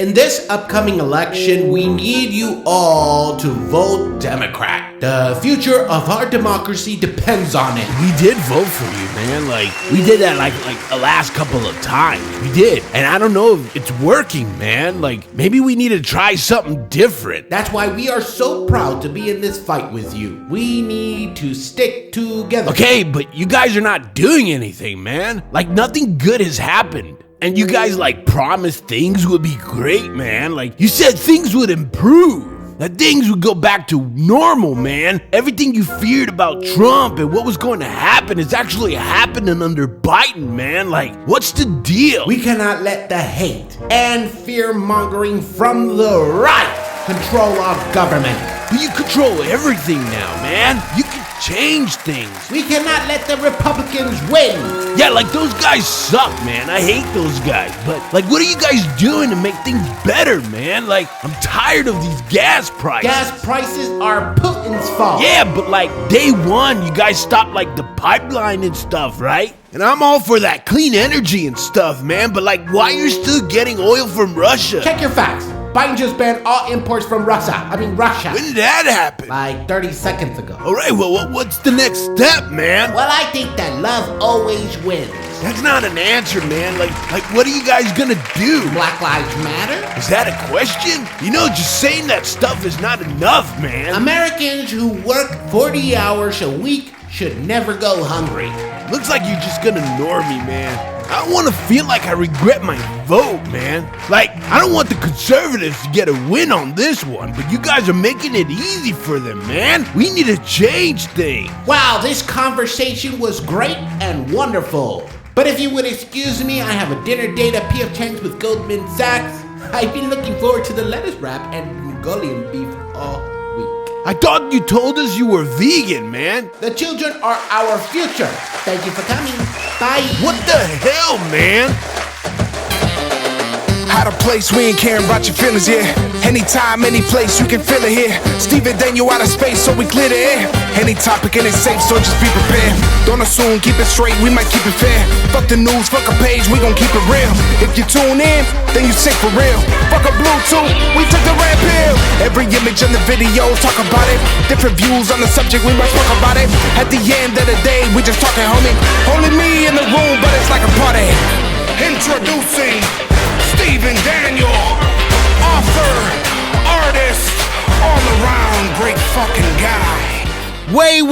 In this upcoming election, we need you all to vote Democrat. The future of our democracy depends on it. We did vote for you, man. We did that like the last couple of times. We did. And I don't know if it's working, man. Maybe we need to try something different. That's why we are so proud to be in this fight with you. We need to stick together. Okay, but you guys are not doing anything, man. Nothing good has happened. And you guys promised things would be great, man. You said things would improve. That things would go back to normal, man. Everything you feared about Trump and what was going to happen is actually happening under Biden, man. What's the deal? We cannot let the hate and fear-mongering from the right control our government. But you control everything now, man. You can change things. We cannot let the Republicans win. Yeah, those guys suck, man. I hate those guys. But what are you guys doing to make things better, man? I'm tired of these gas prices. Gas prices are Putin's fault. Yeah, but day one, you guys stopped the pipeline and stuff, right? And I'm all for that clean energy and stuff, man. But why you're still getting oil from Russia? Check your facts. Biden just banned all imports from Russia. When did that happen? 30 seconds ago. All right, well, what's the next step, man? Well, I think that love always wins. That's not an answer, man. What are you guys gonna do? Black Lives Matter? Is that a question? Just saying that stuff is not enough, man. Americans who work 40 hours a week should never go hungry. Looks like you're just gonna ignore me, man. I don't want to feel like I regret my vote, man. I don't want the conservatives to get a win on this one, but you guys are making it easy for them, man. We need to change things. Wow, this conversation was great and wonderful. But if you would excuse me, I have a dinner date at P.F. Chang's with Goldman Sachs. I've been looking forward to the lettuce wrap and Mongolian beef all week. I thought you told us you were vegan, man. The children are our future. Thank you for coming. Bye. What the hell, man? Out of place, we ain't caring about your feelings, yeah. Anytime, any place, you can feel it here. Steve and Daniel out of space, so we clear the air. Any topic and it's safe, so just be prepared. Don't assume, keep it straight, we might keep it fair. Fuck the news, fuck a page, we gon' keep it real. If you tune in, then you sick for real. Fuck a Bluetooth, we took the red pill. Every image in the video, talk about it. Different views on the subject, we must talk about it. At the end of the day, we just talking, homie. Only me in the room, but it's like a party. Introducing Stephen Daniel, author, artist, all around great fucking guy. Wait.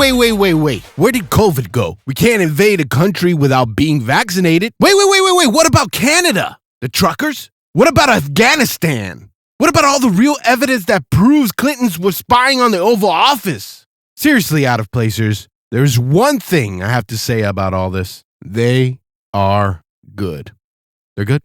Where did COVID go? We can't invade a country without being vaccinated. Wait. What about Canada? The truckers? What about Afghanistan? What about all the real evidence that proves Clintons were spying on the Oval Office? Seriously, out of placers, there's one thing I have to say about all this. They are good. They're good.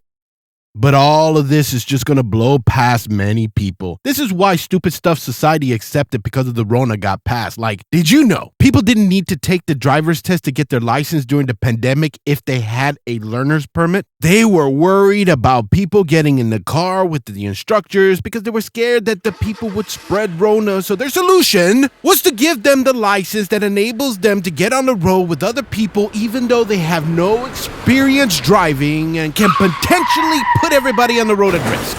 But all of this is just going to blow past many people. This is why stupid stuff society accepted because of the Rona got passed. Did you know people didn't need to take the driver's test to get their license during the pandemic if they had a learner's permit? They were worried about people getting in the car with the instructors because they were scared that the people would spread Rona. So their solution was to give them the license that enables them to get on the road with other people even though they have no experience driving and can potentially put everybody on the road at risk.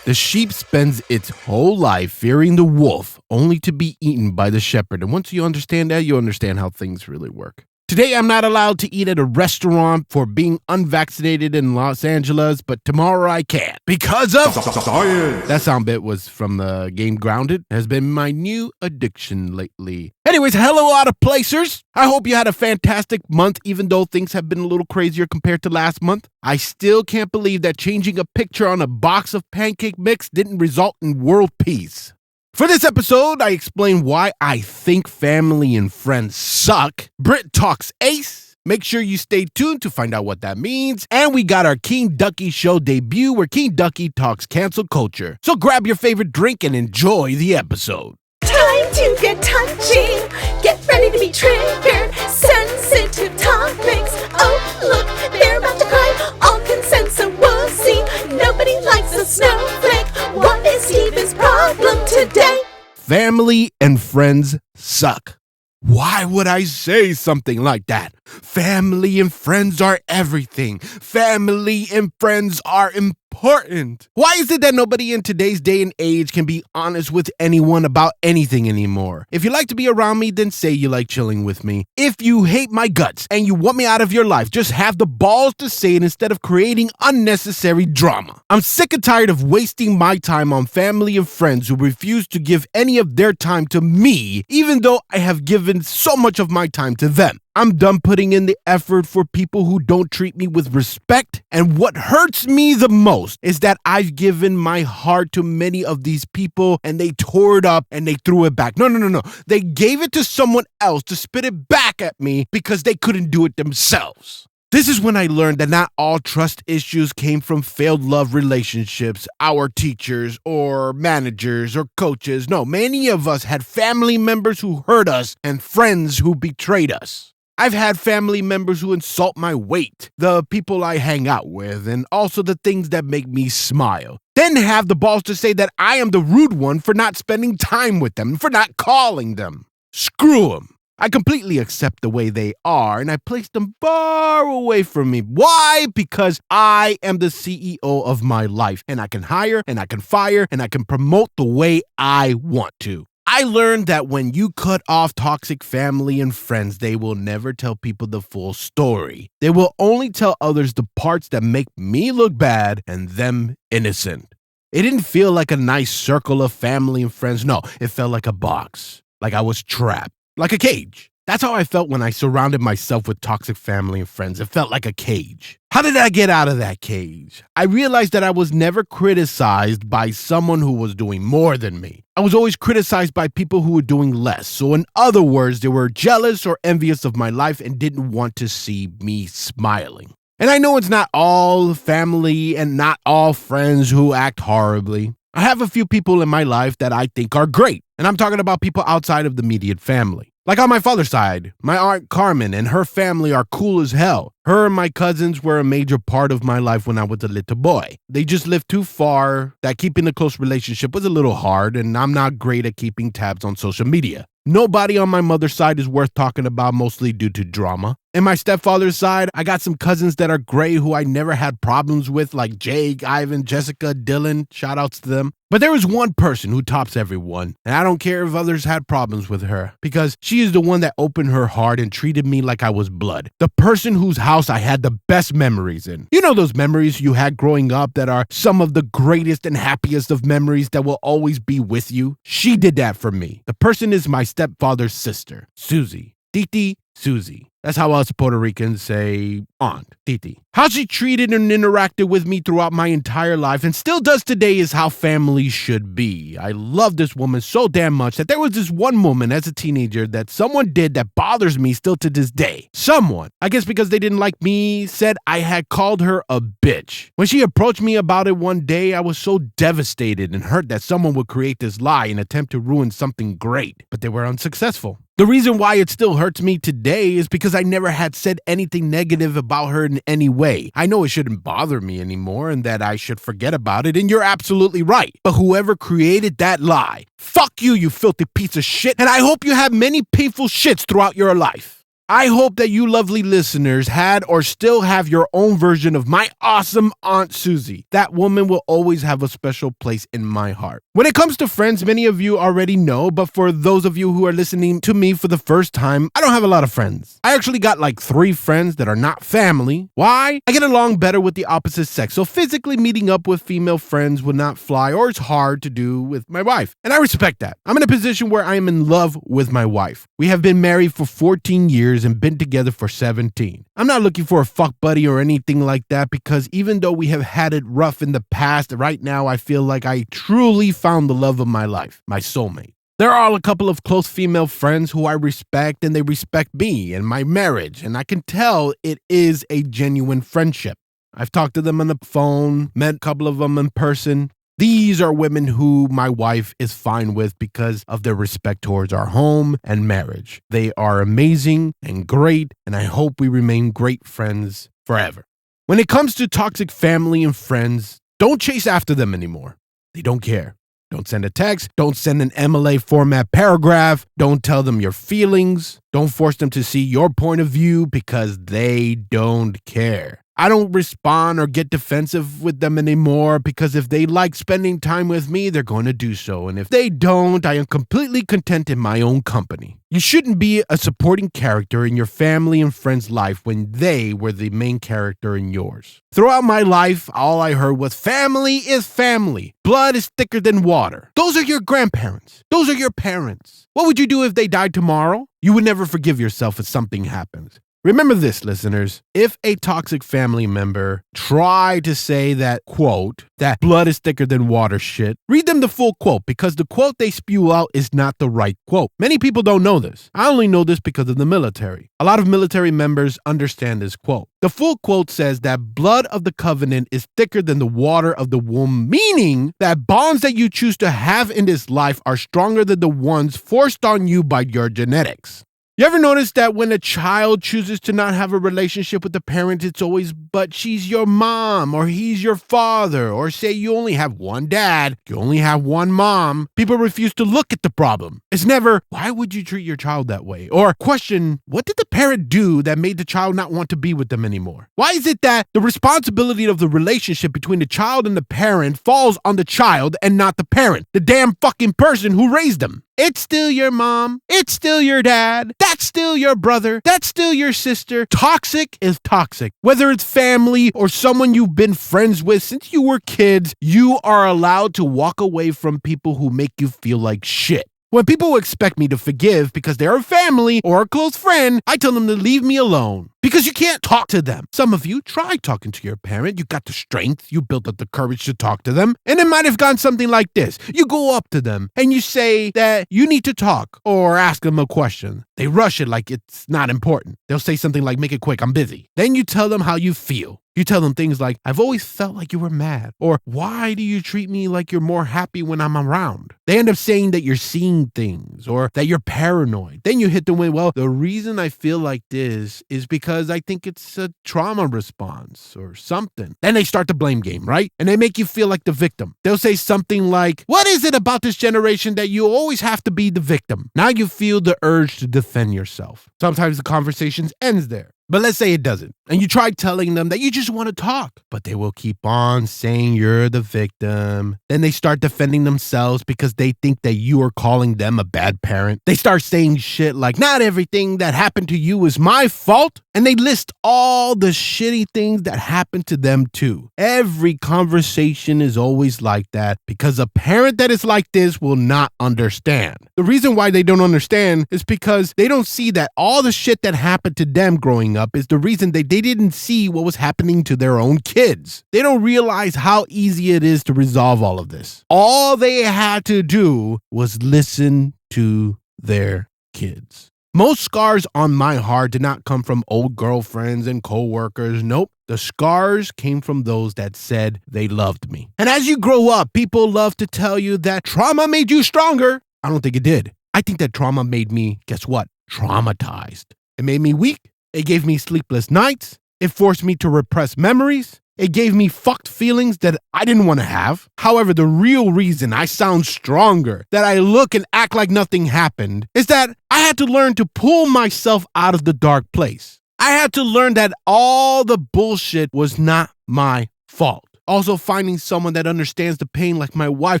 The sheep spends its whole life fearing the wolf, only to be eaten by the shepherd. And once you understand that, you understand how things really work. Today, I'm not allowed to eat at a restaurant for being unvaccinated in Los Angeles, but tomorrow I can. Because of science. That sound bit was from the game Grounded. Has been my new addiction lately. Anyways, hello, out of placers. I hope you had a fantastic month, even though things have been a little crazier compared to last month. I still can't believe that changing a picture on a box of pancake mix didn't result in world peace. For this episode, I explain why I think family and friends suck. Britt talks AYCE. Make sure you stay tuned to find out what that means. And we got our King Ducky show debut where King Ducky talks cancel culture. So grab your favorite drink and enjoy the episode. Time to get touchy. Get ready to be triggered. Sensitive topics. Oh, look, they're about to cry. All consensus will see. Nobody likes a snowflake. What is Steven's problem today? Family and friends suck. Why would I say something like that? Family and friends are everything. Family and friends are important. Why is it that nobody in today's day and age can be honest with anyone about anything anymore? If you like to be around me, then say you like chilling with me. If you hate my guts and you want me out of your life, just have the balls to say it instead of creating unnecessary drama. I'm sick and tired of wasting my time on family and friends who refuse to give any of their time to me, even though I have given so much of my time to them. I'm done putting in the effort for people who don't treat me with respect. And what hurts me the most is that I've given my heart to many of these people and they tore it up and they threw it back. No. They gave it to someone else to spit it back at me because they couldn't do it themselves. This is when I learned that not all trust issues came from failed love relationships, our teachers, or managers, or coaches. No, many of us had family members who hurt us and friends who betrayed us. I've had family members who insult my weight, the people I hang out with, and also the things that make me smile. Then have the balls to say that I am the rude one for not spending time with them, for not calling them. Screw them. I completely accept the way they are, and I place them far away from me. Why? Because I am the CEO of my life, and I can hire, and I can fire, and I can promote the way I want to. I learned that when you cut off toxic family and friends, they will never tell people the full story. They will only tell others the parts that make me look bad and them innocent. It didn't feel like a nice circle of family and friends. No, it felt like a box, like I was trapped, like a cage. That's how I felt when I surrounded myself with toxic family and friends. It felt like a cage. How did I get out of that cage? I realized that I was never criticized by someone who was doing more than me. I was always criticized by people who were doing less. So in other words, they were jealous or envious of my life and didn't want to see me smiling. And I know it's not all family and not all friends who act horribly. I have a few people in my life that I think are great. And I'm talking about people outside of the immediate family. Like on my father's side, my aunt Carmen and her family are cool as hell. Her and my cousins were a major part of my life when I was a little boy. They just lived too far that keeping a close relationship was a little hard, and I'm not great at keeping tabs on social media. Nobody on my mother's side is worth talking about, mostly due to drama. In my stepfather's side, I got some cousins that are great who I never had problems with, like Jake, Ivan, Jessica, Dylan. Shout outs to them. But there is one person who tops everyone, and I don't care if others had problems with her, because she is the one that opened her heart and treated me like I was blood. The person whose house I had the best memories in. You know those memories you had growing up that are some of the greatest and happiest of memories that will always be with you? She did that for me. The person is my stepfather's sister, Susie. Titi Susie. That's how us Puerto Ricans say aunt, Titi. How she treated and interacted with me throughout my entire life and still does today is how family should be. I love this woman so damn much that there was this one moment as a teenager that someone did that bothers me still to this day. Someone, I guess because they didn't like me, said I had called her a bitch. When she approached me about it one day, I was so devastated and hurt that someone would create this lie and attempt to ruin something great, but they were unsuccessful. The reason why it still hurts me today is because I never had said anything negative about her in any way. I know it shouldn't bother me anymore and that I should forget about it, and you're absolutely right. But whoever created that lie, fuck you, you filthy piece of shit, and I hope you have many painful shits throughout your life. I hope that you lovely listeners had or still have your own version of my awesome Aunt Susie. That woman will always have a special place in my heart. When it comes to friends, many of you already know, but for those of you who are listening to me for the first time, I don't have a lot of friends. I actually got like 3 friends that are not family. Why? I get along better with the opposite sex, so physically meeting up with female friends would not fly, or it's hard to do with my wife. And I respect that. I'm in a position where I am in love with my wife. We have been married for 14 years and been together for 17. I'm not looking for a fuck buddy or anything like that, because even though we have had it rough in the past, right now I feel like I truly found the love of my life, my soulmate. There are a couple of close female friends who I respect, and they respect me and my marriage, and I can tell it is a genuine friendship. I've talked to them on the phone, met a couple of them in person. These are women who my wife is fine with because of their respect towards our home and marriage. They are amazing and great, and I hope we remain great friends forever. When it comes to toxic family and friends, don't chase after them anymore. They don't care. Don't send a text. Don't send an MLA format paragraph. Don't tell them your feelings. Don't force them to see your point of view because they don't care. I don't respond or get defensive with them anymore because if they like spending time with me, they're going to do so. And if they don't, I am completely content in my own company. You shouldn't be a supporting character in your family and friends' life when they were the main character in yours. Throughout my life, all I heard was family is family. Blood is thicker than water. Those are your grandparents. Those are your parents. What would you do if they died tomorrow? You would never forgive yourself if something happens. Remember this, listeners. If a toxic family member tried to say that, quote, that blood is thicker than water shit, read them the full quote because the quote they spew out is not the right quote. Many people don't know this. I only know this because of the military. A lot of military members understand this quote. The full quote says that blood of the covenant is thicker than the water of the womb, meaning that bonds that you choose to have in this life are stronger than the ones forced on you by your genetics. You ever notice that when a child chooses to not have a relationship with the parent, it's always, but she's your mom, or he's your father, or say you only have one dad, you only have one mom. People refuse to look at the problem. It's never, why would you treat your child that way? Or question, what did the parent do that made the child not want to be with them anymore? Why is it that the responsibility of the relationship between the child and the parent falls on the child and not the parent, the damn fucking person who raised them? It's still your mom. It's still your dad. That's still your brother. That's still your sister. Toxic is toxic. Whether it's family or someone you've been friends with since you were kids, you are allowed to walk away from people who make you feel like shit. When people expect me to forgive because they're a family or a close friend, I tell them to leave me alone. Because you can't talk to them. Some of you try talking to your parent. You got the strength. You built up the courage to talk to them. And it might have gone something like this. You go up to them and you say that you need to talk or ask them a question. They rush it like it's not important. They'll say something like, make it quick, I'm busy. Then you tell them how you feel. You tell them things like, I've always felt like you were mad. Or, why do you treat me like you're more happy when I'm around? They end up saying that you're seeing things or that you're paranoid. Then you hit them with, well, the reason I feel like this is because I think it's a trauma response or something. Then they start the blame game, right? And they make you feel like the victim. They'll say something like, what is it about this generation that you always have to be the victim? Now you feel the urge to defend yourself. Sometimes the conversation ends there. But let's say it doesn't, and you try telling them that you just want to talk, but they will keep on saying you're the victim. Then they start defending themselves because they think that you are calling them a bad parent. They start saying shit like, not everything that happened to you is my fault. And they list all the shitty things that happened to them too. Every conversation is always like that because a parent that is like this will not understand. The reason why they don't understand is because they don't see that all the shit that happened to them growing up is the reason they didn't see what was happening to their own kids. They don't realize how easy it is to resolve all of this. All they had to do was listen to their kids. Most scars on my heart did not come from old girlfriends and co-workers. Nope. The scars came from those that said they loved me. And as you grow up, people love to tell you that trauma made you stronger. I don't think it did. I think that trauma made me, guess what? Traumatized. It made me weak. It gave me sleepless nights. It forced me to repress memories. It gave me fucked feelings that I didn't want to have. However, the real reason I sound stronger, that I look and act like nothing happened, is that I had to learn to pull myself out of the dark place. I had to learn that all the bullshit was not my fault. Also, finding someone that understands the pain like my wife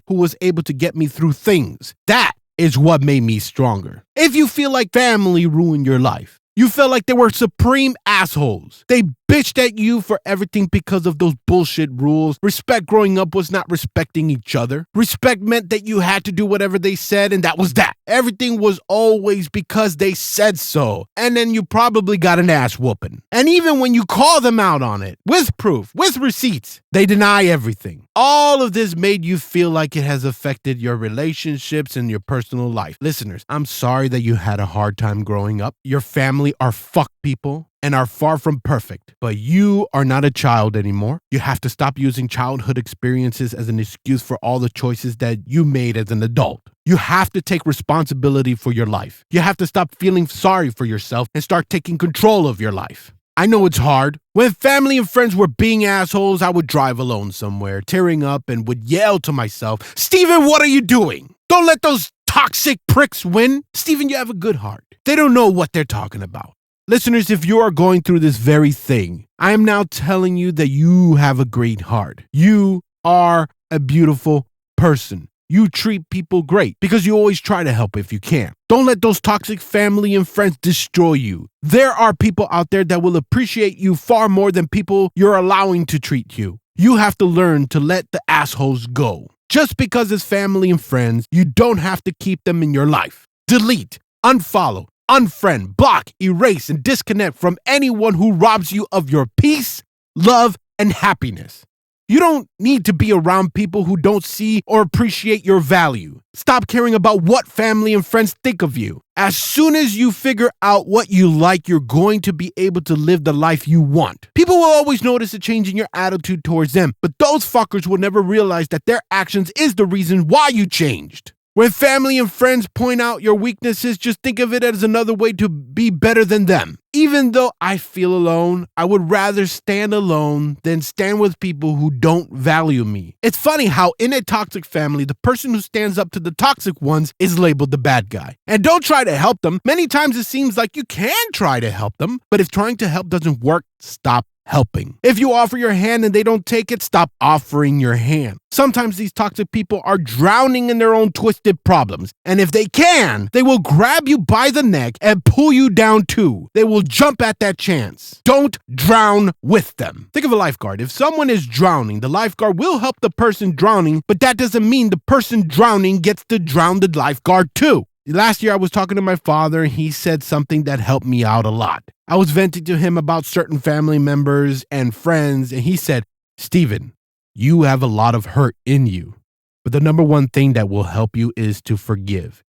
who was able to get me through things. That is what made me stronger. If you feel like family ruined your life, you felt like they were supreme assholes. They bitched at you for everything because of those bullshit rules. Respect growing up was not respecting each other. Respect meant that you had to do whatever they said, and that was that. Everything was always because they said so. And then you probably got an ass whooping. And even when you call them out on it, with proof, with receipts, they deny everything. All of this made you feel like it has affected your relationships and your personal life. Listeners, I'm sorry that you had a hard time growing up. Your family are fuck people and are far from perfect, but you are not a child anymore. You have to stop using childhood experiences as an excuse for all the choices that you made as an adult. You have to take responsibility for your life. You have to stop feeling sorry for yourself and start taking control of your life. I know it's hard. When family and friends were being assholes, I would drive alone somewhere, tearing up, and would yell to myself, Steven, what are you doing? Don't let those toxic pricks win. Steven, you have a good heart. They don't know what they're talking about. Listeners, if you are going through this very thing, I am now telling you that you have a great heart. You are a beautiful person. You treat people great because you always try to help if you can. Don't let those toxic family and friends destroy you. There are people out there that will appreciate you far more than people you're allowing to treat you. You have to learn to let the assholes go. Just because it's family and friends, you don't have to keep them in your life. Delete, unfollow, unfriend, block, erase, and disconnect from anyone who robs you of your peace, love, and happiness. You don't need to be around people who don't see or appreciate your value. Stop caring about what family and friends think of you. As soon as you figure out what you like, you're going to be able to live the life you want. People will always notice a change in your attitude towards them, but those fuckers will never realize that their actions is the reason why you changed. When family and friends point out your weaknesses, just think of it as another way to be better than them. Even though I feel alone, I would rather stand alone than stand with people who don't value me. It's funny how in a toxic family, the person who stands up to the toxic ones is labeled the bad guy. And don't try to help them. Many times it seems like you can try to help them, but if trying to help doesn't work, stop helping. If you offer your hand and they don't take it, stop offering your hand. Sometimes these toxic people are drowning in their own twisted problems. And if they can, they will grab you by the neck and pull you down too. They will jump at that chance. Don't drown with them. Think of a lifeguard. If someone is drowning, the lifeguard will help the person drowning, but that doesn't mean the person drowning gets to drown the lifeguard too. Last year, I was talking to my father, and he said something that helped me out a lot. I was venting to him about certain family members and friends, and he said, Steven, you have a lot of hurt in you, but the number one thing that will help you is to forgive.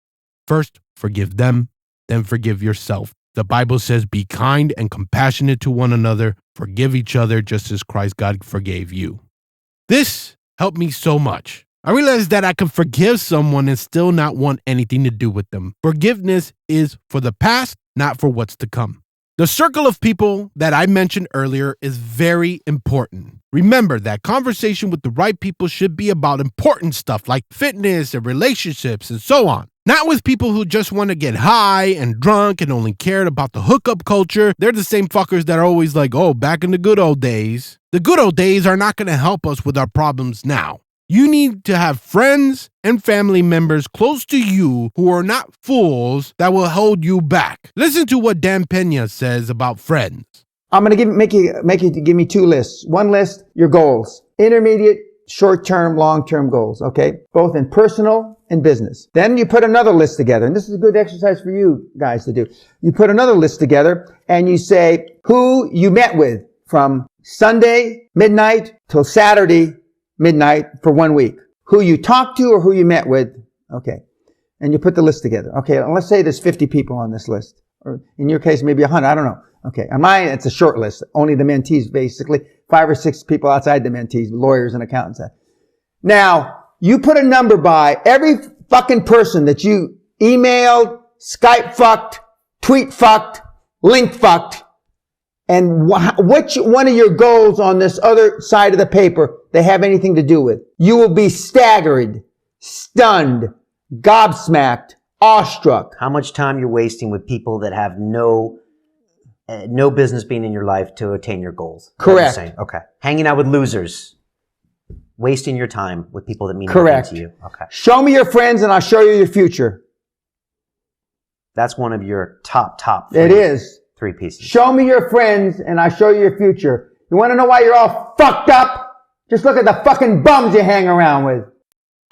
First, forgive them, then forgive yourself. The Bible says, be kind and compassionate to one another, forgive each other just as Christ God forgave you. This helped me so much. I realized that I can forgive someone and still not want anything to do with them. Forgiveness is for the past, not for what's to come. The circle of people that I mentioned earlier is very important. Remember that conversation with the right people should be about important stuff like fitness and relationships and so on. Not with people who just want to get high and drunk and only cared about the hookup culture. They're the same fuckers that are always like, oh, back in the good old days. The good old days are not going to help us with our problems now. You need to have friends and family members close to you who are not fools that will hold you back. Listen to what Dan Pena says about friends. I'm going to make you give me two lists. One list, your goals. Intermediate, short-term, long-term goals, okay? Both in personal and business. Then you put another list together, and this is a good exercise for you guys to do. You put another list together, and you say who you met with from Sunday midnight till Saturday midnight for 1 week. Who you talked to or who you met with. Okay. And you put the list together. Okay. Let's say there's 50 people on this list. Or in your case, maybe 100. I don't know. Okay. On mine, it's a short list. Only the mentees, basically. 5 or 6 people outside the mentees, lawyers and accountants. Now, you put a number by every fucking person that you emailed, Skype fucked, tweet fucked, link fucked, and which one of your goals on this other side of the paper they have anything to do with. You will be staggered, stunned, gobsmacked, awestruck. How much time you're wasting with people that have no business being in your life to attain your goals. Correct. Okay. Hanging out with losers. Wasting your time with people that mean Correct. nothing to you. Okay. Show me your friends and I'll show you your future. That's one of your top It is. 3 pieces. Show me your friends and I'll show you your future. You want to know why you're all fucked up? Just look at the fucking bums you hang around with.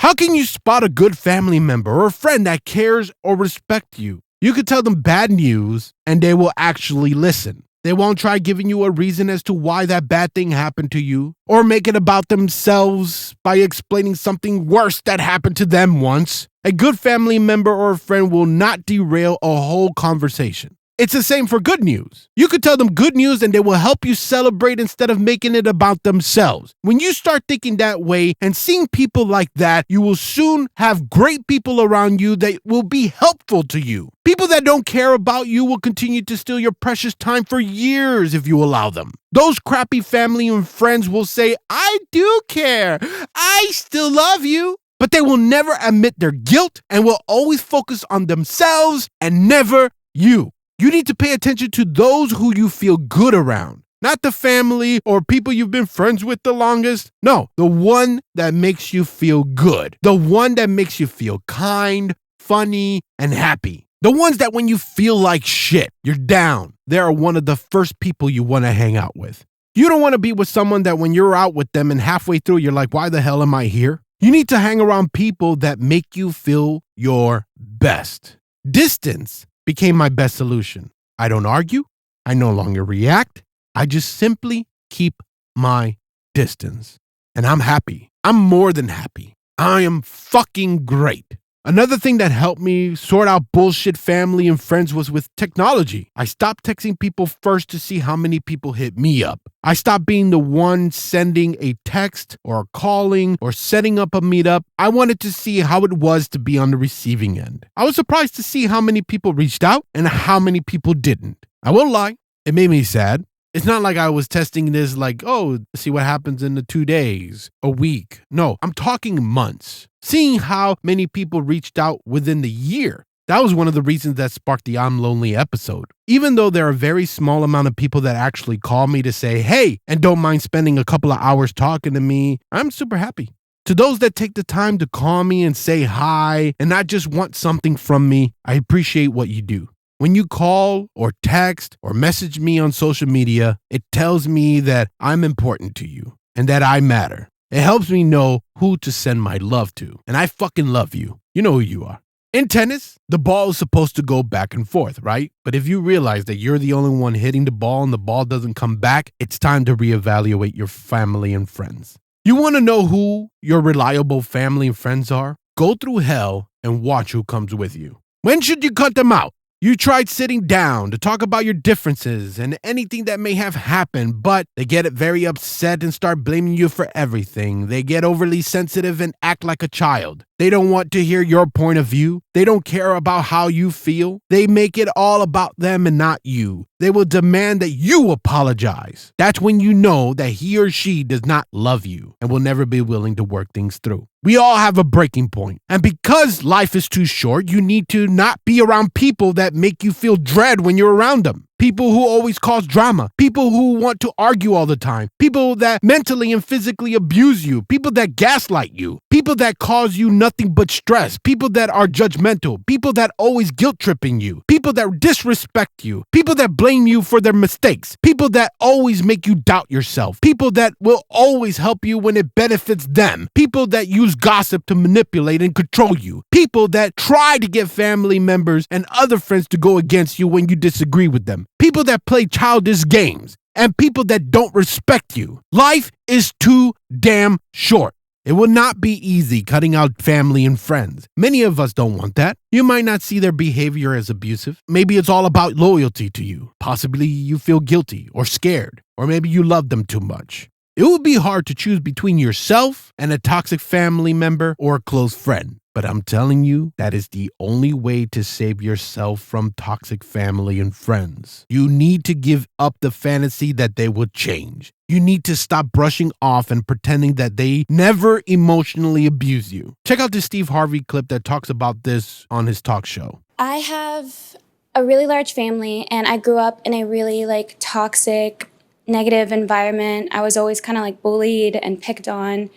How can you spot a good family member or a friend that cares or respects you? You could tell them bad news and they will actually listen. They won't try giving you a reason as to why that bad thing happened to you or make it about themselves by explaining something worse that happened to them once. A good family member or a friend will not derail a whole conversation. It's the same for good news. You could tell them good news and they will help you celebrate instead of making it about themselves. When you start thinking that way and seeing people like that, you will soon have great people around you that will be helpful to you. People that don't care about you will continue to steal your precious time for years if you allow them. Those crappy family and friends will say, I do care. I still love you. But they will never admit their guilt and will always focus on themselves and never you. You need to pay attention to those who you feel good around. Not the family or people you've been friends with the longest. No, the one that makes you feel good. The one that makes you feel kind, funny, and happy. The ones that when you feel like shit, you're down. They are one of the first people you want to hang out with. You don't want to be with someone that when you're out with them and halfway through, you're like, why the hell am I here? You need to hang around people that make you feel your best. Distance became my best solution. I don't argue. I no longer react. I just simply keep my distance. And I'm happy. I'm more than happy. I am fucking great. Another thing that helped me sort out bullshit family and friends was with technology. I stopped texting people first to see how many people hit me up. I stopped being the one sending a text or calling or setting up a meetup. I wanted to see how it was to be on the receiving end. I was surprised to see how many people reached out and how many people didn't. I won't lie, it made me sad. It's not like I was testing this like, oh, see what happens in the 2 days, a week. No, I'm talking months. Seeing how many people reached out within the year. That was one of the reasons that sparked the I'm Lonely episode. Even though there are a very small amount of people that actually call me to say, hey, and don't mind spending a couple of hours talking to me, I'm super happy. To those that take the time to call me and say hi and not just want something from me, I appreciate what you do. When you call or text or message me on social media, it tells me that I'm important to you and that I matter. It helps me know who to send my love to. And I fucking love you. You know who you are. In tennis, the ball is supposed to go back and forth, right? But if you realize that you're the only one hitting the ball and the ball doesn't come back, it's time to reevaluate your family and friends. You want to know who your reliable family and friends are? Go through hell and watch who comes with you. When should you cut them out? You tried sitting down to talk about your differences and anything that may have happened, but they get very upset and start blaming you for everything. They get overly sensitive and act like a child. They don't want to hear your point of view. They don't care about how you feel. They make it all about them and not you. They will demand that you apologize. That's when you know that he or she does not love you and will never be willing to work things through. We all have a breaking point. And because life is too short, you need to not be around people that make you feel dread when you're around them. People who always cause drama. People who want to argue all the time. People that mentally and physically abuse you. People that gaslight you. People that cause you nothing but stress. People that are judgmental. People that always guilt tripping you. People that disrespect you. People that blame you for their mistakes. People that always make you doubt yourself. People that will always help you when it benefits them. People that use gossip to manipulate and control you. People that try to get family members and other friends to go against you when you disagree with them. People that play childish games, and people that don't respect you. Life is too damn short. It will not be easy cutting out family and friends. Many of us don't want that. You might not see their behavior as abusive. Maybe it's all about loyalty to you. Possibly you feel guilty or scared, or maybe you love them too much. It will be hard to choose between yourself and a toxic family member or a close friend. But I'm telling you, that is the only way to save yourself from toxic family and friends. You need to give up the fantasy that they will change. You need to stop brushing off and pretending that they never emotionally abuse you. Check out this Steve Harvey clip that talks about this on his talk show. I have a really large family, and I grew up in a really toxic, negative environment. I was always kind of bullied and picked on.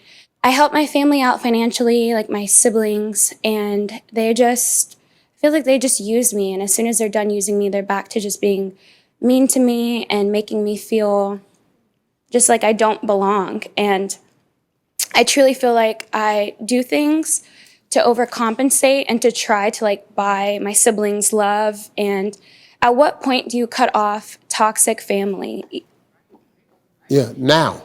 I help my family out financially, my siblings, and they just feel like they just used me. And as soon as they're done using me, they're back to just being mean to me and making me feel just like I don't belong. And I truly feel like I do things to overcompensate and to try to buy my siblings' love. And at what point do you cut off toxic family? Yeah, now.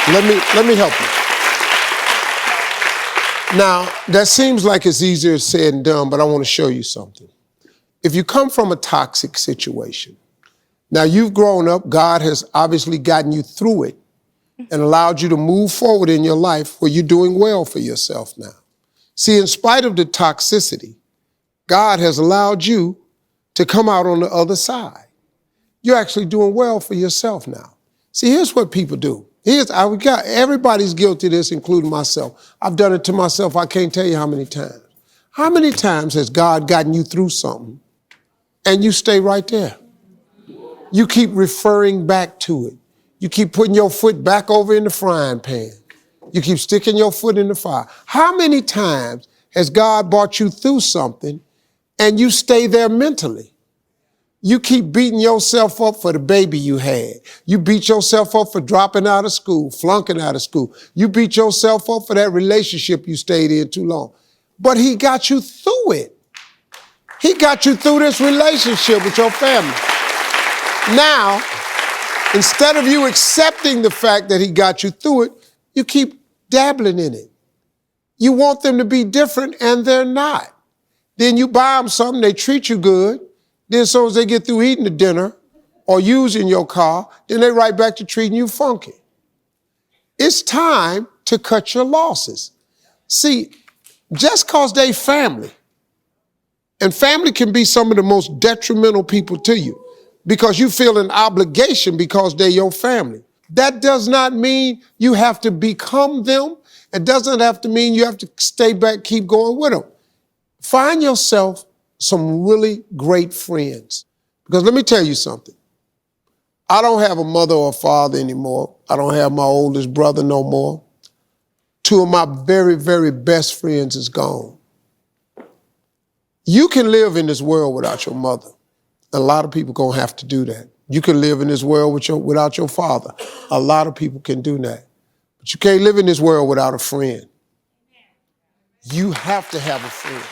Let me help you. Now, that seems like it's easier said than done, but I want to show you something. if you come from a toxic situation, now you've grown up, God has obviously gotten you through it and allowed you to move forward in your life where you're doing well for yourself now. See, in spite of the toxicity, God has allowed you to come out on the other side. You're actually doing well for yourself now. See, here's what people do. Everybody's guilty of this, including myself. I've done it to myself. I can't tell you how many times. How many times has God gotten you through something and you stay right there? You keep referring back to it. You keep putting your foot back over in the frying pan. You keep sticking your foot in the fire. How many times has God brought you through something and you stay there mentally? You keep beating yourself up for the baby you had. You beat yourself up for dropping out of school, flunking out of school. You beat yourself up for that relationship you stayed in too long. But he got you through it. He got you through this relationship with your family. Now, instead of you accepting the fact that he got you through it, you keep dabbling in it. You want them to be different, and they're not. Then you buy them something, they treat you good. Then as soon as they get through eating the dinner or using your car, then they right back to treating you funky. It's time to cut your losses. See, just because they family, and family can be some of the most detrimental people to you because you feel an obligation because they're your family. That does not mean you have to become them. It doesn't have to mean you have to stay back, keep going with them. Find yourself some really great friends. Because let me tell you something. I don't have a mother or a father anymore. I don't have my oldest brother no more. Two of my very, very best friends is gone. You can live in this world without your mother. A lot of people gonna have to do that. You can live in this world without your father. A lot of people can do that. But you can't live in this world without a friend. You have to have a friend.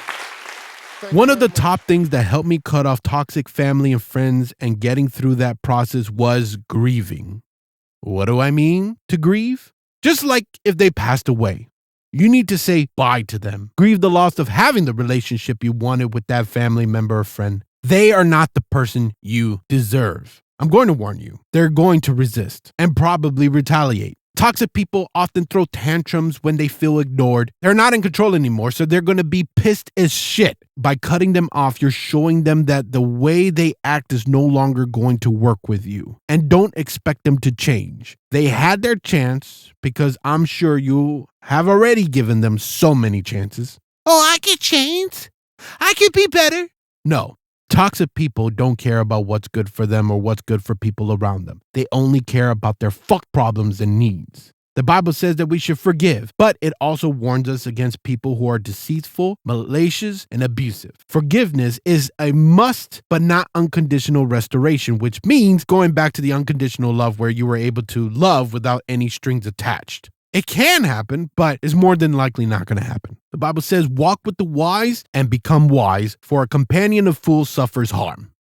One of the top things that helped me cut off toxic family and friends and getting through that process was grieving. What do I mean to grieve? Just like if they passed away. You need to say bye to them. Grieve the loss of having the relationship you wanted with that family member or friend. They are not the person you deserve. I'm going to warn you. They're going to resist and probably retaliate. Toxic people often throw tantrums when they feel ignored. They're not in control anymore, so they're going to be pissed as shit. By cutting them off, you're showing them that the way they act is no longer going to work with you. And don't expect them to change. They had their chance because I'm sure you have already given them so many chances. Oh, I could change. I could be better. No. Toxic people don't care about what's good for them or what's good for people around them. They only care about their fuck problems and needs. The Bible says that we should forgive, but it also warns us against people who are deceitful, malicious, and abusive. Forgiveness is a must, but not unconditional restoration, which means going back to the unconditional love where you were able to love without any strings attached. It can happen, but it's more than likely not going to happen. The Bible says, walk with the wise and become wise, for a companion of fools suffers harm.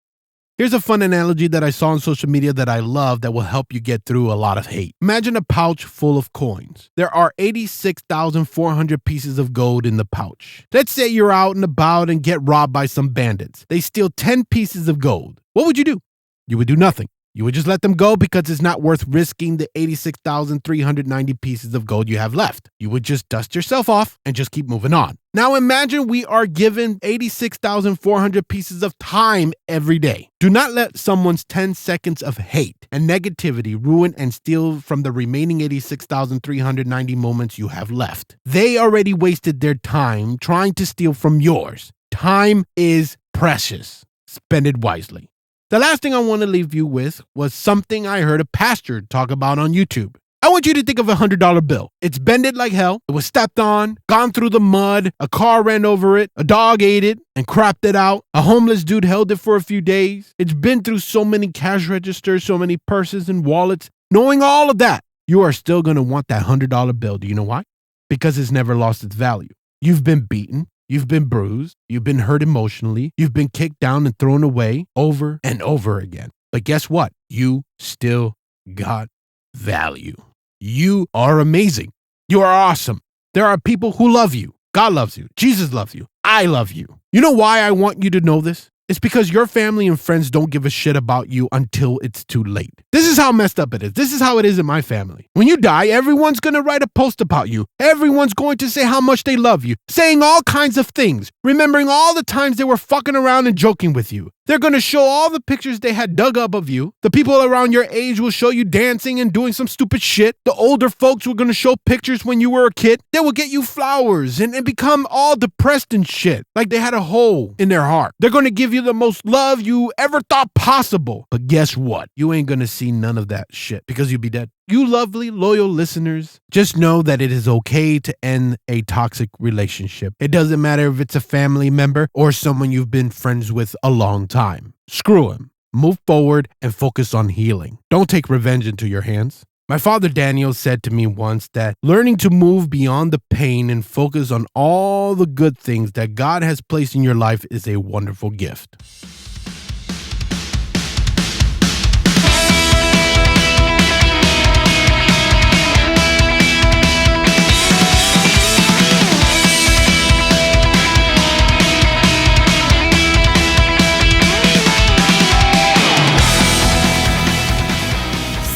Here's a fun analogy that I saw on social media that I love that will help you get through a lot of hate. Imagine a pouch full of coins. There are 86,400 pieces of gold in the pouch. Let's say you're out and about and get robbed by some bandits. They steal 10 pieces of gold. What would you do? You would do nothing. You would just let them go because it's not worth risking the 86,390 pieces of gold you have left. You would just dust yourself off and just keep moving on. Now imagine we are given 86,400 pieces of time every day. Do not let someone's 10 seconds of hate and negativity ruin and steal from the remaining 86,390 moments you have left. They already wasted their time trying to steal from yours. Time is precious. Spend it wisely. The last thing I want to leave you with was something I heard a pastor talk about on YouTube. I want you to think of a $100 bill. It's bended like hell. It was stepped on, gone through the mud, a car ran over it, a dog ate it and crapped it out. A homeless dude held it for a few days. It's been through so many cash registers, so many purses and wallets. Knowing all of that, you are still going to want that $100 bill. Do you know why? Because it's never lost its value. You've been beaten. You've been bruised, you've been hurt emotionally, you've been kicked down and thrown away over and over again. But guess what? You still got value. You are amazing. You are awesome. There are people who love you. God loves you. Jesus loves you. I love you. You know why I want you to know this? It's because your family and friends don't give a shit about you until it's too late. This is how messed up it is. This is how it is in my family. When you die, everyone's going to write a post about you. Everyone's going to say how much they love you, saying all kinds of things, remembering all the times they were fucking around and joking with you. They're going to show all the pictures they had dug up of you. The people around your age will show you dancing and doing some stupid shit. The older folks were going to show pictures when you were a kid. They will get you flowers and become all depressed and shit, like they had a hole in their heart. They're going to give you the most love you ever thought possible. But guess what? You ain't going to see none of that shit because you'll be dead. You lovely, loyal listeners, just know that it is okay to end a toxic relationship. It doesn't matter if it's a family member or someone you've been friends with a long time. Screw him. Move forward and focus on healing. Don't take revenge into your hands. My father Daniel said to me once that learning to move beyond the pain and focus on all the good things that God has placed in your life is a wonderful gift.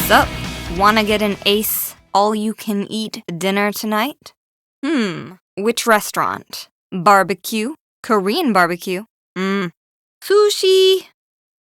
Sup? Wanna get an AYCE all-you-can-eat dinner tonight? Which restaurant? Barbecue? Korean barbecue? Sushi?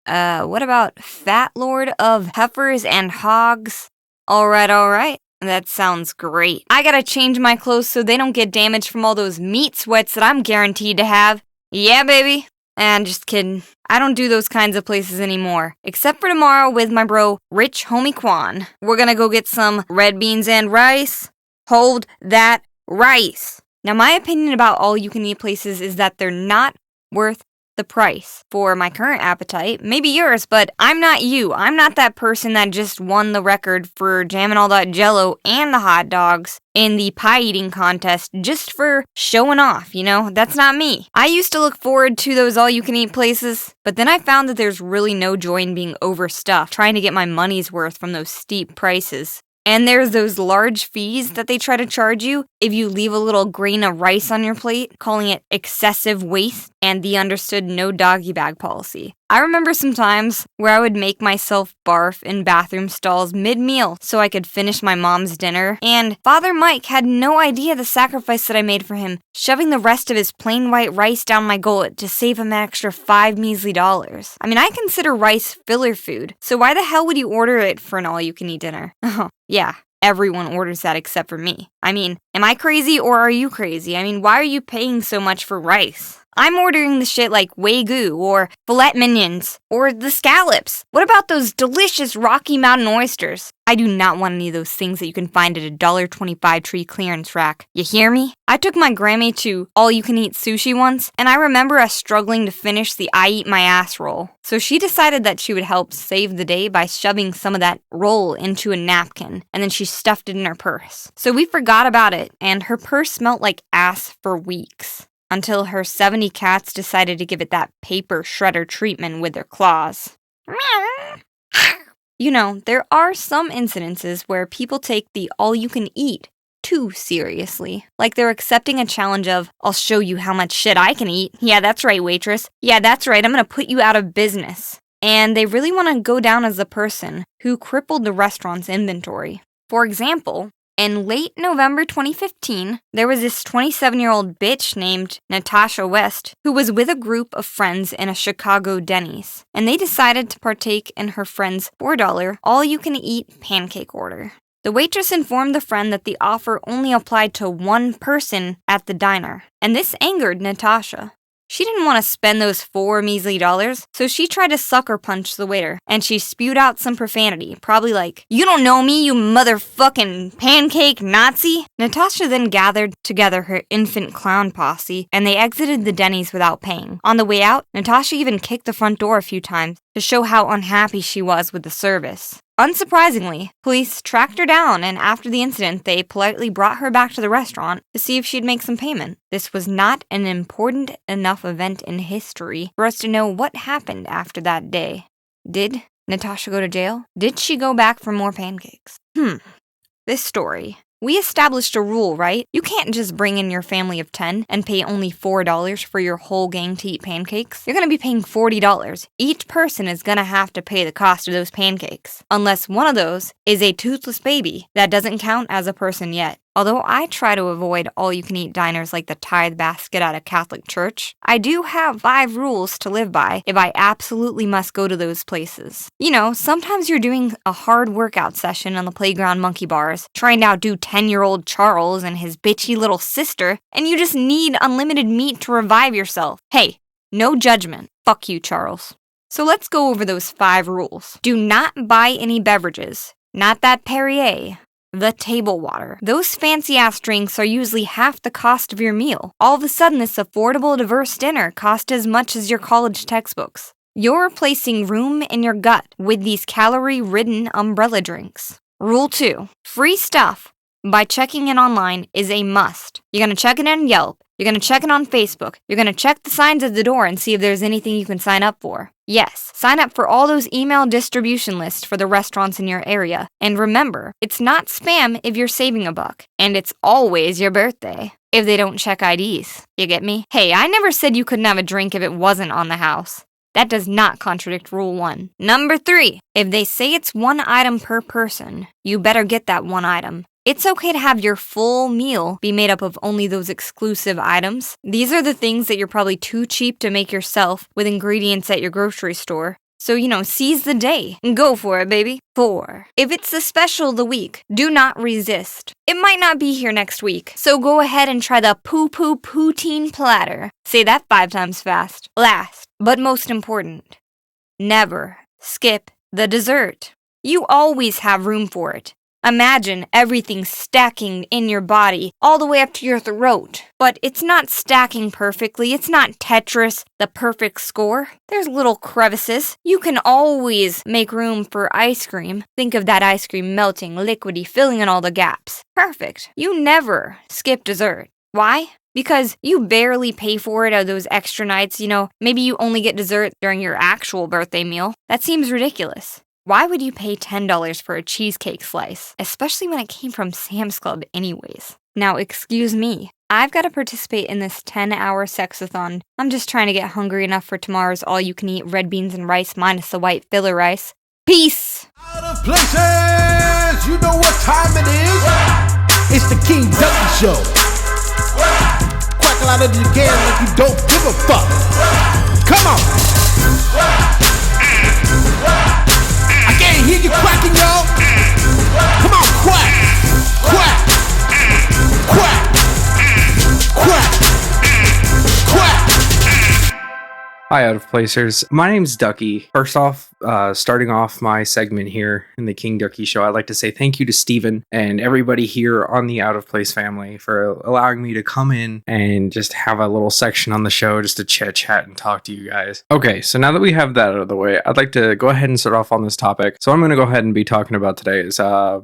What about Fat Lord of Heifers and Hogs? Alright. That sounds great. I gotta change my clothes so they don't get damaged from all those meat sweats that I'm guaranteed to have. Yeah, baby. And just kidding. I don't do those kinds of places anymore. Except for tomorrow with my bro, Rich Homie Quan. We're gonna go get some red beans and rice. Hold that rice. Now, my opinion about all-you-can-eat places is that they're not worth the price for my current appetite. Maybe yours, but I'm not you. I'm not that person that just won the record for jamming all that jello and the hot dogs in the pie eating contest just for showing off, you know? That's not me. I used to look forward to those all-you-can-eat places, but then I found that there's really no joy in being overstuffed, trying to get my money's worth from those steep prices. And there's those large fees that they try to charge you if you leave a little grain of rice on your plate, calling it excessive waste and the understood no doggy bag policy. I remember some times where I would make myself barf in bathroom stalls mid-meal so I could finish my mom's dinner, and Father Mike had no idea the sacrifice that I made for him, shoving the rest of his plain white rice down my gullet to save him an extra $5 measly. I mean, I consider rice filler food, so why the hell would you order it for an all-you-can-eat dinner? Oh, yeah. Everyone orders that except for me. I mean, am I crazy or are you crazy? I mean, why are you paying so much for rice? I'm ordering the shit like Wagyu or filet mignons or the scallops. What about those delicious Rocky Mountain oysters? I do not want any of those things that you can find at a $1.25 tree clearance rack. You hear me? I took my Grammy to all-you-can-eat sushi once, and I remember us struggling to finish the I eat my ass roll. So she decided that she would help save the day by shoving some of that roll into a napkin, and then she stuffed it in her purse. So we forgot about it, and her purse smelled like ass for weeks. Until her 70 cats decided to give it that paper shredder treatment with their claws. You know, there are some incidences where people take the all-you-can-eat too seriously. Like they're accepting a challenge of, I'll show you how much shit I can eat. Yeah, that's right, waitress. Yeah, that's right, I'm gonna put you out of business. And they really want to go down as the person who crippled the restaurant's inventory. For example, in late November 2015, there was this 27-year-old bitch named Natasha West who was with a group of friends in a Chicago Denny's, and they decided to partake in her friend's $4 all-you-can-eat pancake order. The waitress informed the friend that the offer only applied to one person at the diner, and this angered Natasha. She didn't want to spend those $4 measly, so she tried to sucker punch the waiter, and she spewed out some profanity, probably like, "You don't know me, you motherfucking pancake Nazi!" Natasha then gathered together her infant clown posse, and they exited the Denny's without paying. On the way out, Natasha even kicked the front door a few times to show how unhappy she was with the service. Unsurprisingly, police tracked her down, and after the incident, they politely brought her back to the restaurant to see if she'd make some payment. This was not an important enough event in history for us to know what happened after that day. Did Natasha go to jail? Did she go back for more pancakes? This story We established a rule, right? You can't just bring in your family of 10 and pay only $4 for your whole gang to eat pancakes. You're gonna be paying $40. Each person is gonna have to pay the cost of those pancakes. Unless one of those is a toothless baby, that doesn't count as a person yet. Although I try to avoid all-you-can-eat diners like the tithe basket at a Catholic church, I do have 5 rules to live by if I absolutely must go to those places. You know, sometimes you're doing a hard workout session on the playground monkey bars, trying to outdo 10-year-old Charles and his bitchy little sister, and you just need unlimited meat to revive yourself. Hey, no judgment. Fuck you, Charles. So let's go over those 5 rules. Do not buy any beverages. Not that Perrier. The table water. Those fancy-ass drinks are usually half the cost of your meal. All of a sudden, this affordable, diverse dinner costs as much as your college textbooks. You're replacing room in your gut with these calorie-ridden umbrella drinks. Rule 2. Free stuff by checking in online is a must. You're gonna check it on Yelp. You're gonna check it on Facebook. You're gonna check the signs at the door and see if there's anything you can sign up for. Yes, sign up for all those email distribution lists for the restaurants in your area. And remember, it's not spam if you're saving a buck. And it's always your birthday if they don't check IDs. You get me? Hey, I never said you couldn't have a drink if it wasn't on the house. That does not contradict Rule 1. Number 3, if they say it's 1 item per person, you better get that 1 item. It's okay to have your full meal be made up of only those exclusive items. These are the things that you're probably too cheap to make yourself with ingredients at your grocery store. So, seize the day and go for it, baby. 4. If it's the special of the week, do not resist. It might not be here next week, so go ahead and try the poo-poo poutine platter. Say that 5 times fast. Last, but most important, never skip the dessert. You always have room for it. Imagine everything stacking in your body all the way up to your throat. But it's not stacking perfectly. It's not Tetris, the perfect score. There's little crevices. You can always make room for ice cream. Think of that ice cream melting, liquidy, filling in all the gaps. Perfect. You never skip dessert. Why? Because you barely pay for it at those extra nights. Maybe you only get dessert during your actual birthday meal. That seems ridiculous. Why would you pay $10 for a cheesecake slice, especially when it came from Sam's Club anyways? Now, excuse me, I've got to participate in this 10-hour sexathon. I'm just trying to get hungry enough for tomorrow's all-you-can-eat red beans and rice minus the white filler rice. Peace! Out of places, you know what time it is? It's the King Ducky Show. Quack a lot of you again like you don't give a fuck. Come on! I can't hear you quacking, y'all. Come on, quack, quack, quack, quack, quack. Hi, Out of Placers. My name's Ducky. First off, starting off my segment here in the King Ducky Show, I'd like to say thank you to Steven and everybody here on the Out of Place family for allowing me to come in and just have a little section on the show just to chat and talk to you guys. Okay, so now that we have that out of the way, I'd like to go ahead and start off on this topic. So I'm going to go ahead and be talking about today is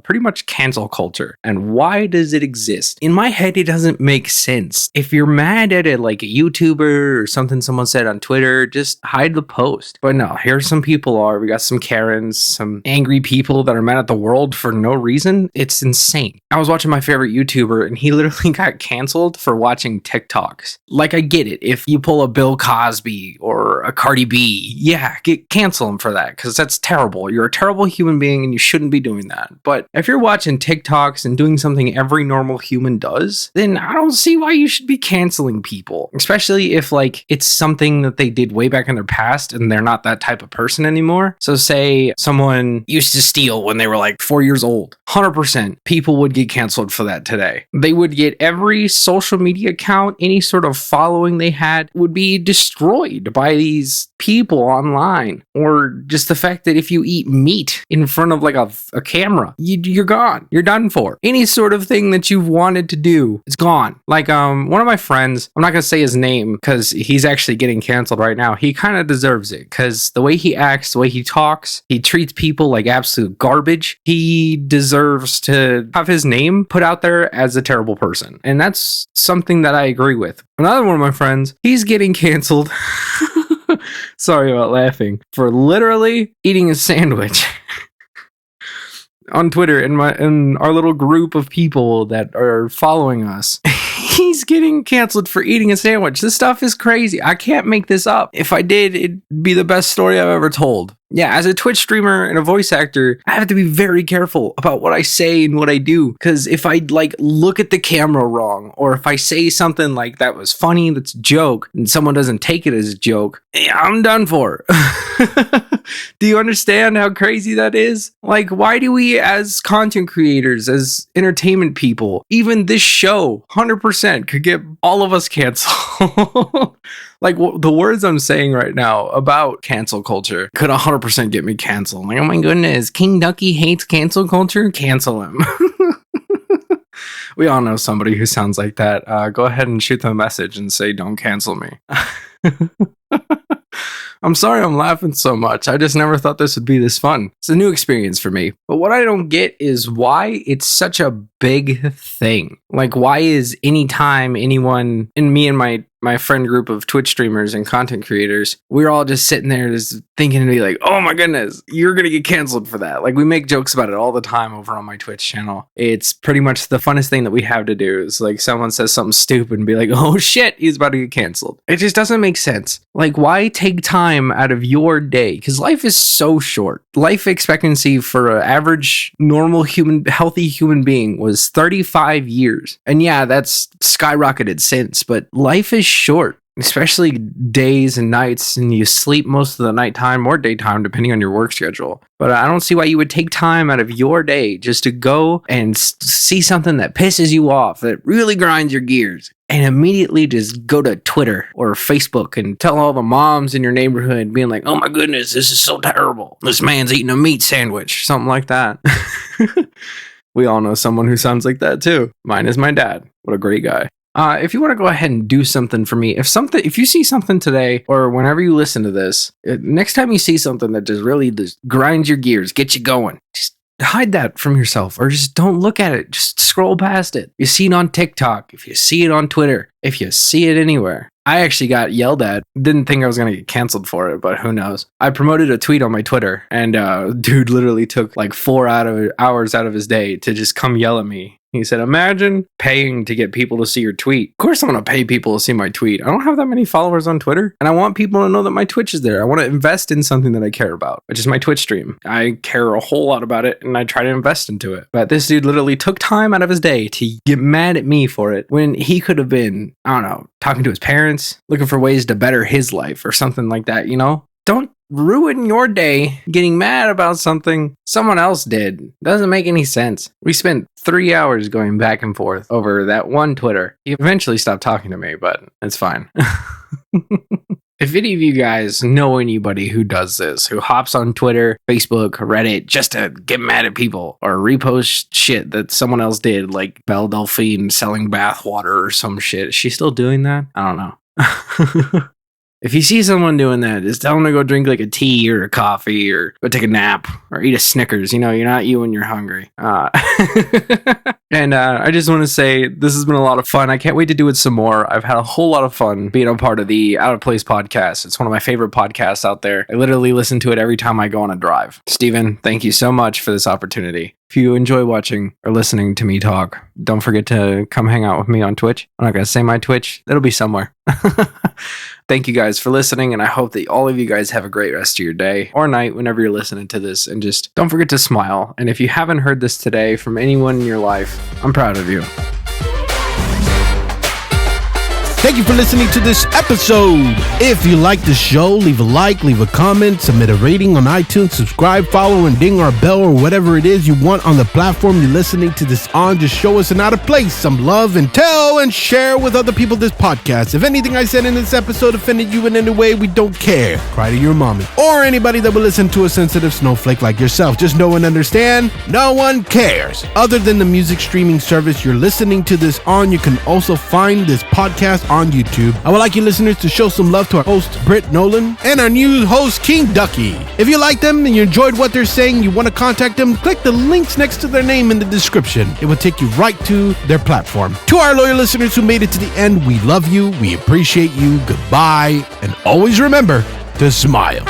pretty much cancel culture and why does it exist? In my head, it doesn't make sense. If you're mad at it like a YouTuber or something someone said on Twitter, just hide the post. But no, here some people are. We got some Karens, some angry people that are mad at the world for no reason. It's insane. I was watching my favorite YouTuber and he literally got canceled for watching TikToks. Like, I get it. If you pull a Bill Cosby or a Cardi B, yeah, cancel him for that because that's terrible. You're a terrible human being and you shouldn't be doing that. But if you're watching TikToks and doing something every normal human does, then I don't see why you should be canceling people. Especially if it's something that they did way back in their past and they're not that type of person anymore. So say someone used to steal when they were 4 years old. 100% people would get canceled for that today. They would get every social media account, any sort of following they had would be destroyed by these people online. Or just the fact that if you eat meat in front of a camera, you're gone. You're done for. Any sort of thing that you've wanted to do is gone. One of my friends, I'm not going to say his name because he's actually getting canceled right now. He kind of deserves it because the way he acts, the way he talks, he treats people like absolute garbage. He deserves to have his name put out there as a terrible person. And that's something that I agree with. Another one of my friends, he's getting canceled. Sorry about laughing. For literally eating a sandwich. on Twitter in our little group of people that are following us. He's getting canceled for eating a sandwich. This stuff is crazy. I can't make this up. If I did, it'd be the best story I've ever told. Yeah, as a Twitch streamer and a voice actor, I have to be very careful about what I say and what I do. Because if I look at the camera wrong, or if I say something like that was funny, that's a joke, and someone doesn't take it as a joke, I'm done for. Do you understand how crazy that is? Why do we, as content creators, as entertainment people, even this show, 100% could get all of us canceled? The words I'm saying right now about cancel culture could 100% get me canceled. Oh my goodness, King Ducky hates cancel culture? Cancel him. We all know somebody who sounds like that. Go ahead and shoot them a message and say, don't cancel me. I'm sorry I'm laughing so much. I just never thought this would be this fun. It's a new experience for me. But what I don't get is why it's such a big thing. Why is anytime anyone, and me and my friend group of Twitch streamers and content creators, we're all just sitting there just thinking to be like, oh my goodness, you're going to get canceled for that. We make jokes about it all the time over on my Twitch channel. It's pretty much the funnest thing that we have to do is someone says something stupid and be like, oh shit, he's about to get canceled. It just doesn't make sense. Why take time out of your day? Because life is so short. Life expectancy for an average, normal healthy human being was 35 years. And yeah, that's skyrocketed since, but life is short, especially days and nights, and you sleep most of the nighttime or daytime depending on your work schedule. But I don't see why you would take time out of your day just to go and see something that pisses you off, that really grinds your gears, and immediately just go to Twitter or Facebook and tell all the moms in your neighborhood, being like, oh my goodness, this is so terrible, this man's eating a meat sandwich, something like that. We all know someone who sounds like that too. Mine is my dad. What a great guy. If you want to go ahead and do something for me, if you see something today or whenever you listen to this, next time you see something that just really grinds your gears, get you going, just hide that from yourself or just don't look at it. Just scroll past it. You see it on TikTok, if you see it on Twitter, if you see it anywhere. I actually got yelled at. Didn't think I was going to get canceled for it, but who knows. I promoted a tweet on my Twitter and dude literally took 4 hours out of his day to just come yell at me. He said, imagine paying to get people to see your tweet. Of course I'm going to pay people to see my tweet. I don't have that many followers on Twitter, and I want people to know that my Twitch is there. I want to invest in something that I care about, which is my Twitch stream. I care a whole lot about it, and I try to invest into it. But this dude literally took time out of his day to get mad at me for it when he could have been, I don't know, talking to his parents, looking for ways to better his life or something like that, you know? Don't ruin your day getting mad about something someone else did. Doesn't make any sense. We spent 3 hours going back and forth over that one Twitter. He eventually stopped talking to me, but it's fine. If any of you guys know anybody who does this, who hops on Twitter, Facebook, Reddit, just to get mad at people or repost shit that someone else did, like Belle Delphine selling bath water or some shit. Is she still doing that? I don't know. If you see someone doing that, just tell them to go drink a tea or a coffee or go take a nap or eat a Snickers. You know, you're not you when you're hungry. And I just want to say this has been a lot of fun. I can't wait to do it some more. I've had a whole lot of fun being a part of the Out of Place podcast. It's one of my favorite podcasts out there. I literally listen to it every time I go on a drive. Steven, thank you so much for this opportunity. If you enjoy watching or listening to me talk, don't forget to come hang out with me on Twitch. I'm not going to say my Twitch. It'll be somewhere. Thank you guys for listening, and I hope that all of you guys have a great rest of your day or night whenever you're listening to this, and just don't forget to smile. And if you haven't heard this today from anyone in your life, I'm proud of you. Thank you for listening to this episode. If you like the show, leave a like, leave a comment, submit a rating on iTunes, subscribe, follow, and ding our bell or whatever it is you want on the platform you're listening to this on. Just show us an Out of Place some love and tell and share with other people this podcast. If anything I said in this episode offended you in any way, we don't care. Cry to your mommy. Or anybody that will listen to a sensitive snowflake like yourself. Just know and understand, no one cares. Other than the music streaming service you're listening to this on, you can also find this podcast on YouTube. I would like you listeners to show some love to our host Britt Nolan and our new host King Ducky. If you like them and you enjoyed what they're saying, you want to contact them, click the links next to their name in the description. It will take you right to their platform. To our loyal listeners who made it to the end, we love you, we appreciate you, goodbye, and always remember to smile.